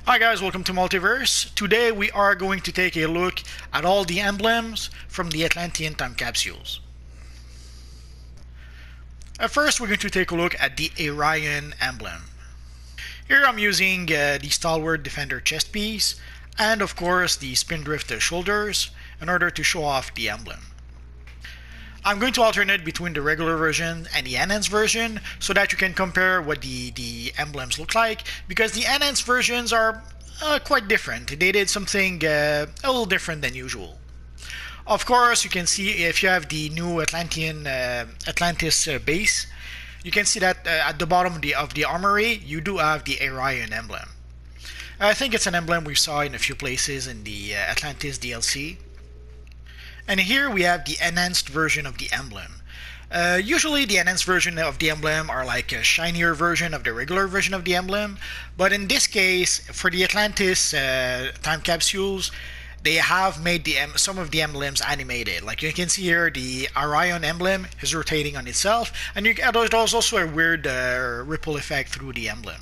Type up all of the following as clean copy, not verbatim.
Hi guys, welcome to Multiverse. Today we are going to take a look at all the emblems from the Atlantean time capsules. First we're going to take a look at the Orion emblem. Here I'm using the Stalwart Defender chest piece and of course the Spindrift shoulders in order to show off the emblem. I'm going to alternate between the regular version and the enhanced version so that you can compare what the emblems look like, because the enhanced versions are quite different. They did something a little different than usual. Of course, you can see if you have the new Atlantis base, you can see that at the bottom of the armory you do have the Orion emblem. I think it's an emblem we saw in a few places in the Atlantis DLC. And here we have the enhanced version of the emblem. Usually the enhanced version of the emblem are like a shinier version of the regular version of the emblem, but in this case, for the Atlantis time capsules, they have made some of the emblems animated. Like you can see here, the Orion emblem is rotating on itself, and there's also a weird ripple effect through the emblem.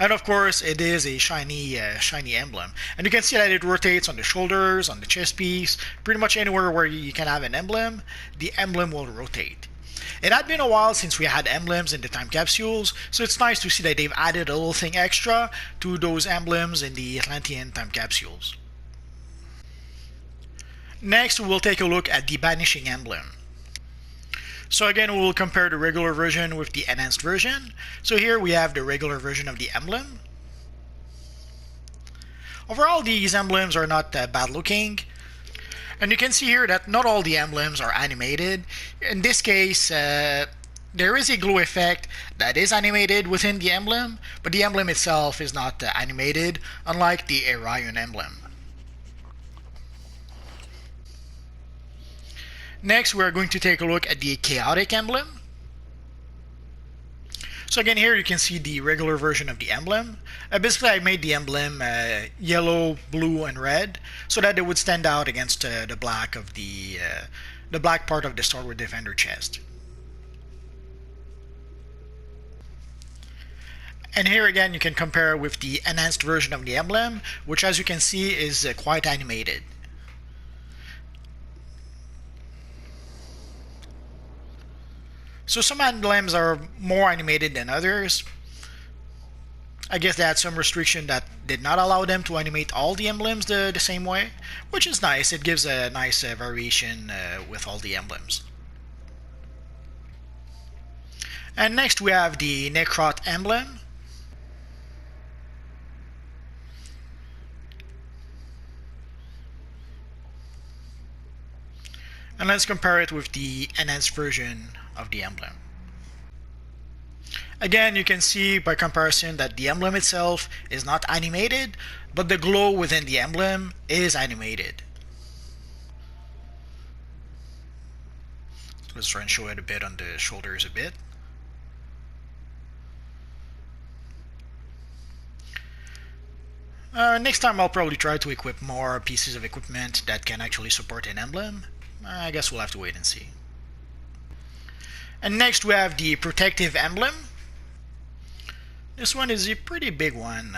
And of course, it is a shiny emblem. And you can see that it rotates on the shoulders, on the chest piece, pretty much anywhere where you can have an emblem, the emblem will rotate. It had been a while since we had emblems in the time capsules, so it's nice to see that they've added a little thing extra to those emblems in the Atlantean time capsules. Next, we will take a look at the banishing emblem. So again, we will compare the regular version with the enhanced version. So here we have the regular version of the emblem. Overall, these emblems are not bad looking. And you can see here that not all the emblems are animated. In this case, there is a glow effect that is animated within the emblem, but the emblem itself is not animated, unlike the Orion emblem. Next, we are going to take a look at the chaotic emblem. So again, here you can see the regular version of the emblem. Basically, I made the emblem yellow, blue, and red so that it would stand out against the black of the black part of the Stalwart Defender chest. And here again, you can compare with the enhanced version of the emblem, which, as you can see, is quite animated. So some emblems are more animated than others. I guess they had some restriction that did not allow them to animate all the emblems the same way, which is nice. It gives a nice variation with all the emblems. And next we have the Necrot emblem. And let's compare it with the enhanced version of the emblem. Again, you can see by comparison that the emblem itself is not animated, but the glow within the emblem is animated. So let's try and show it a bit on the shoulders a bit. Next time I'll probably try to equip more pieces of equipment that can actually support an emblem. I guess we'll have to wait and see. And next we have the protective emblem. This one is a pretty big one.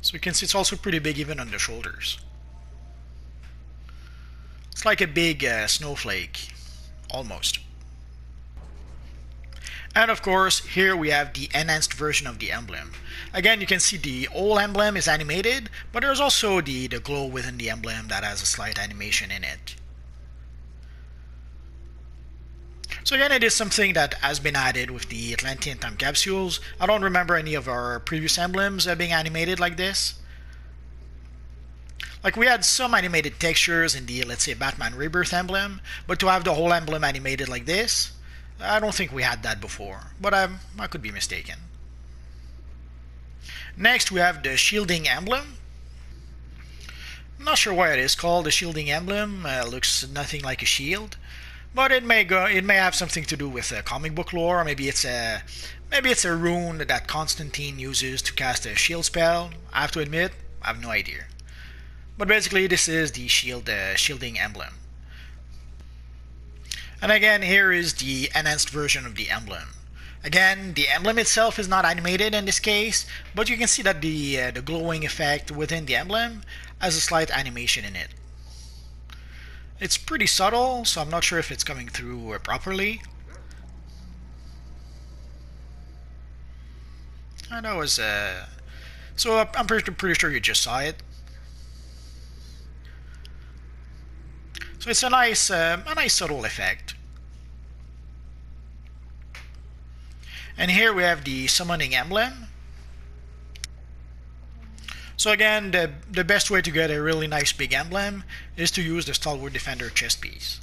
So you can see it's also pretty big even on the shoulders. It's like a big snowflake, almost. And of course, here we have the enhanced version of the emblem. Again, you can see the whole emblem is animated, but there's also the glow within the emblem that has a slight animation in it. So again, it is something that has been added with the Atlantean time capsules. I don't remember any of our previous emblems being animated like this. Like we had some animated textures in the, let's say, Batman Rebirth emblem, but to have the whole emblem animated like this, I don't think we had that before, but I could be mistaken. Next, we have the shielding emblem. I'm not sure why it is called the shielding emblem. Looks nothing like a shield, but it may have something to do with comic book lore. Maybe it's a rune that Constantine uses to cast a shield spell. I have to admit, I have no idea. But basically, this is the shielding emblem. And again, here is the enhanced version of the emblem. Again, the emblem itself is not animated in this case, but you can see that the glowing effect within the emblem has a slight animation in it. It's pretty subtle, so I'm not sure if it's coming through properly. And that was so I'm pretty sure you just saw it. So it's a nice subtle effect. And here we have the summoning emblem. So again, the best way to get a really nice big emblem is to use the Stalwart Defender chest piece.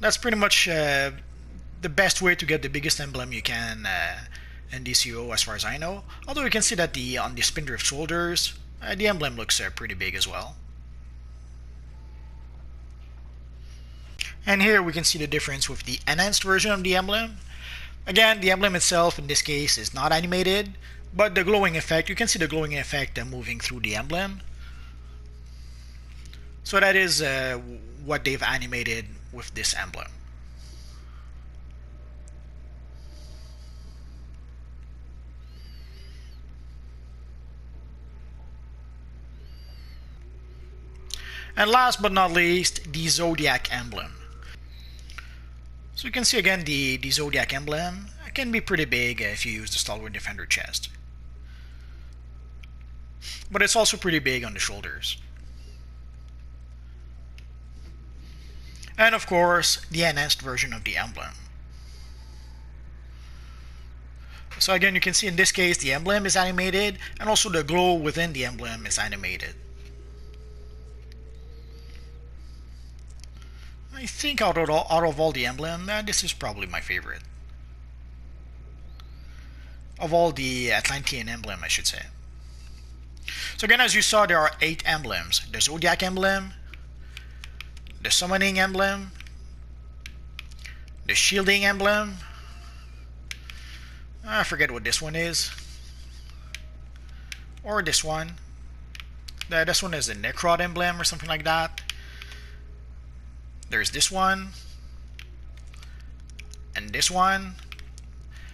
That's pretty much the best way to get the biggest emblem you can in DCUO, as far as I know. Although you can see that on the Spindrift shoulders, the emblem looks pretty big as well. And here we can see the difference with the enhanced version of the emblem. Again, the emblem itself in this case is not animated, but the glowing effect, you can see the glowing effect moving through the emblem. So that is what they've animated with this emblem. And last but not least, the zodiac emblem. So you can see again the zodiac emblem can be pretty big if you use the Stalwart Defender chest. But it's also pretty big on the shoulders. And of course, the enhanced version of the emblem. So again, you can see in this case the emblem is animated, and also the glow within the emblem is animated. I think out of all the emblem, this is probably my favorite. Of all the Atlantean emblem, I should say. So again, as you saw, there are 8 emblems. The Zodiac emblem, the Summoning emblem, the Shielding emblem, I forget what this one is, or this one. This one is the Necrot emblem or something like that. There's this one, and this one,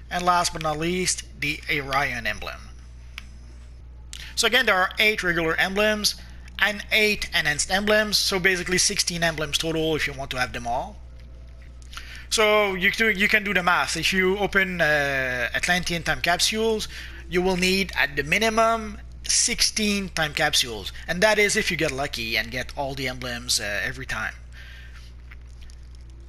and last but not least, the Orion emblem. So again, there are 8 regular emblems and 8 enhanced emblems, so basically 16 emblems total if you want to have them all. So you can do the math. If you open Atlantean time capsules, you will need at the minimum 16 time capsules, and that is if you get lucky and get all the emblems every time.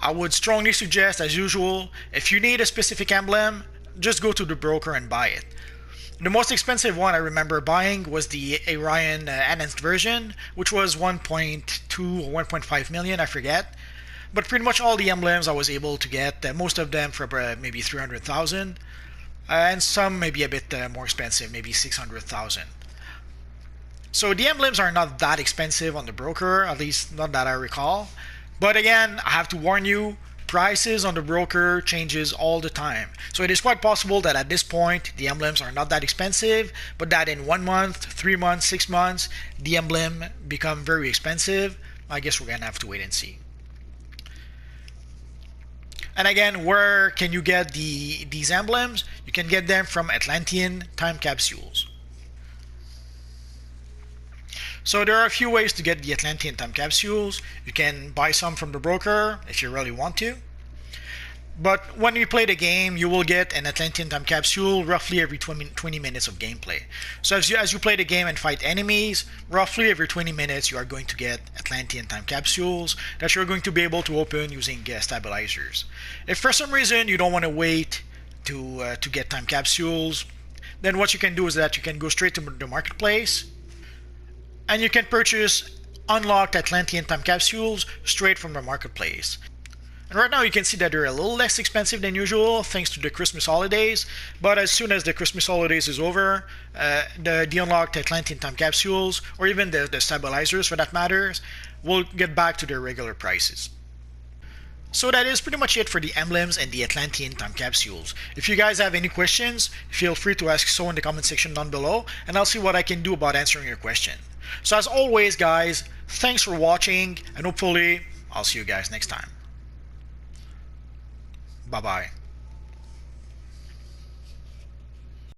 I would strongly suggest, as usual, if you need a specific emblem, just go to the broker and buy it. The most expensive one I remember buying was the Orion enhanced version, which was 1.2 or 1.5 million, I forget. But pretty much all the emblems I was able to get, most of them for maybe 300,000, and some maybe a bit more expensive, maybe 600,000. So the emblems are not that expensive on the broker, at least not that I recall. But again, I have to warn you, prices on the broker changes all the time. So it is quite possible that at this point, the emblems are not that expensive, but that in 1 month, 3 months, 6 months, the emblem become very expensive. I guess we're gonna have to wait and see. And again, where can you get these emblems? You can get them from Atlantean time capsules. So there are a few ways to get the Atlantean time capsules. You can buy some from the broker if you really want to. But when you play the game, you will get an Atlantean time capsule roughly every 20 minutes of gameplay. So as you play the game and fight enemies, roughly every 20 minutes you are going to get Atlantean time capsules that you're going to be able to open using stabilizers. If for some reason you don't want to wait to get time capsules, then what you can do is that you can go straight to the marketplace, and you can purchase unlocked Atlantean time capsules straight from the marketplace. And right now you can see that they're a little less expensive than usual thanks to the Christmas holidays, but as soon as the Christmas holidays is over, the unlocked Atlantean time capsules, or even the stabilizers for that matter, will get back to their regular prices. So that is pretty much it for the emblems and the Atlantean time capsules. If you guys have any questions, feel free to ask so in the comment section down below, and I'll see what I can do about answering your question. So as always guys, thanks for watching, and hopefully I'll see you guys next time. Bye bye.